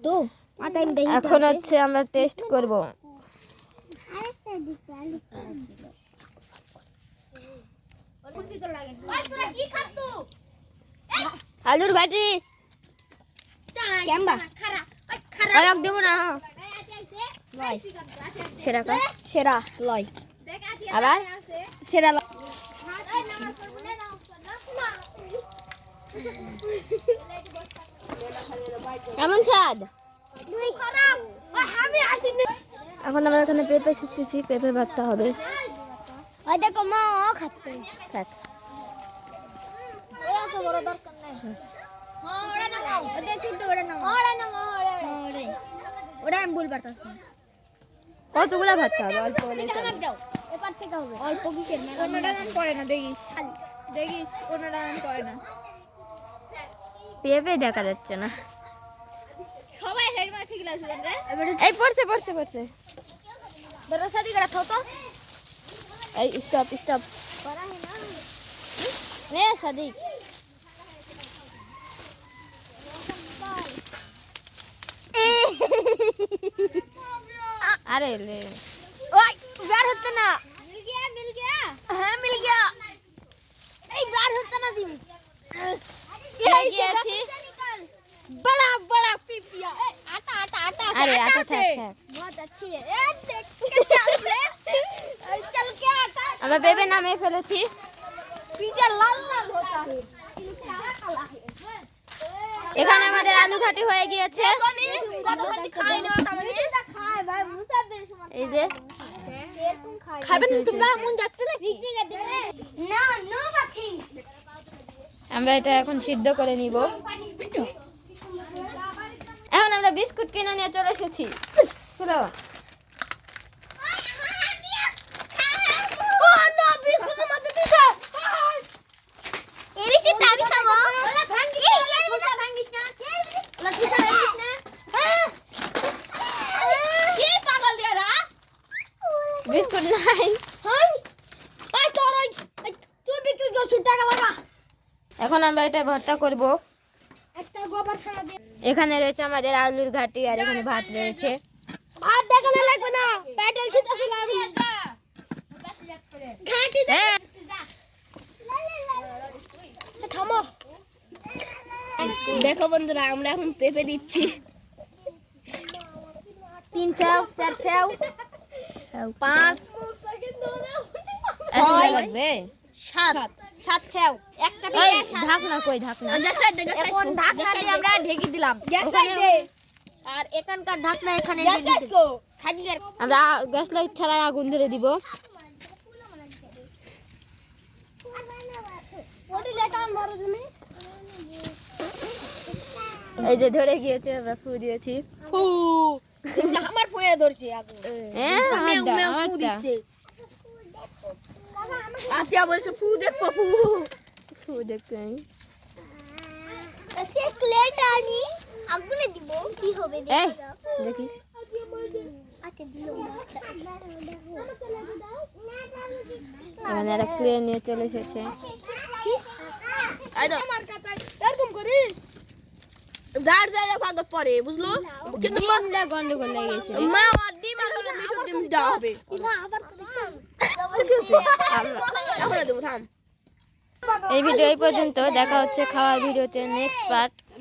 তো এখন হচ্ছে আমরা টেস্ট করব। আলুর ঘাটি দেব না সেরা লয় আবার সেরা কেমন স্বাদ? এখন আমরা এখানে পেঁপে শিখতেছি, পেঁপে ভাতটা হবে। দেখো মা খাচ্ছে থাক ওরা আমি বল পারতাছি না কতগুলা ভাতটা হবে? অল্প এপার থেকে হবে অল্প কিসের কোনটা নাম পড়ে না দেখিস দেখিস কোনটা নাম পড়ে না পেঁপে দেখা যাচ্ছে না। সবাই হেড মার ঠিক লাগছে রে এই পড়ছে পড়ছে পড়ছে দরা সাদি করা থাও তো এই স্টপ স্টপ করা है ना এ সাদিক আরে লে ওই বার হচ্ছে না मिल गया हां मिल गया এই বার হচ্ছে না দিবি গিয়েছি बड़ा बड़ा पिपिया आटा आटा आटा अरे आटा से था बहुत अच्छी है ए देख चल चल के आटा আমরা পেঁপে নামে ফেলেছি। पीछे लाल लाल होता है এখানে আমাদের আলু ঘাটি হয়ে গিয়েছে। এই যে খাবেন তোমরা মন যাচ্ছে না না বাকি আমরা এটা এখন সিদ্ধ করে নিব। এখন আমরা বিস্কুট কিনে নিয়ে চলে এসেছি। পুরো বিস্কুট নাই। এখন আমরা এটা ভর্তা করব। এখানে রয়েছে আমাদের আলুর ঘাটি আর এখানে ভাত রয়েছে। ভাত দেখানো লাগবে না পেটের খিদে ছিল আমি ঘাটি দে থামো দেখো বন্ধুরা আমরা এখন পেঁপে দিচ্ছি 3 চাও 4 চাও 5 এত লাগবে 7 চাও একটা এই পেঁপে ঢাকনা কই ঢাকনা? এখন ঢাকনা দিয়ে আমরা ঢেকে দিলাম আর এখানকার ঢাকনা এখানে সাজিকার আমরা গ্যাস লাইট ছাড়াই আগুন ধরে দিব। এই যে ধরে গিয়েছে, আমরা ফু দিয়েছি। আমার পুয়ে ধরছে আগুন আতিয়া বলছে ফু দেখো ফু ফু দেখতে সে ক্লেট আনি আগুনে দিব কি হবে এই দেখি আতে দিও এখানে একটা ক্লে নিয়ে চলে এসেছে। আমার কথা এরকম করিস যার যার ভাগ পড়ে বুঝলো কিন্তু ডিমটা গন্ডগোল লেগে গেছে। মা আর ডিম আর হলো মিঠু ডিম দেওয়া হবে এখন দেবো থাম এই ভিডিও এই পর্যন্ত। দেখা হচ্ছে খাওয়ার ভিডিওতে নেক্সট পার্ট।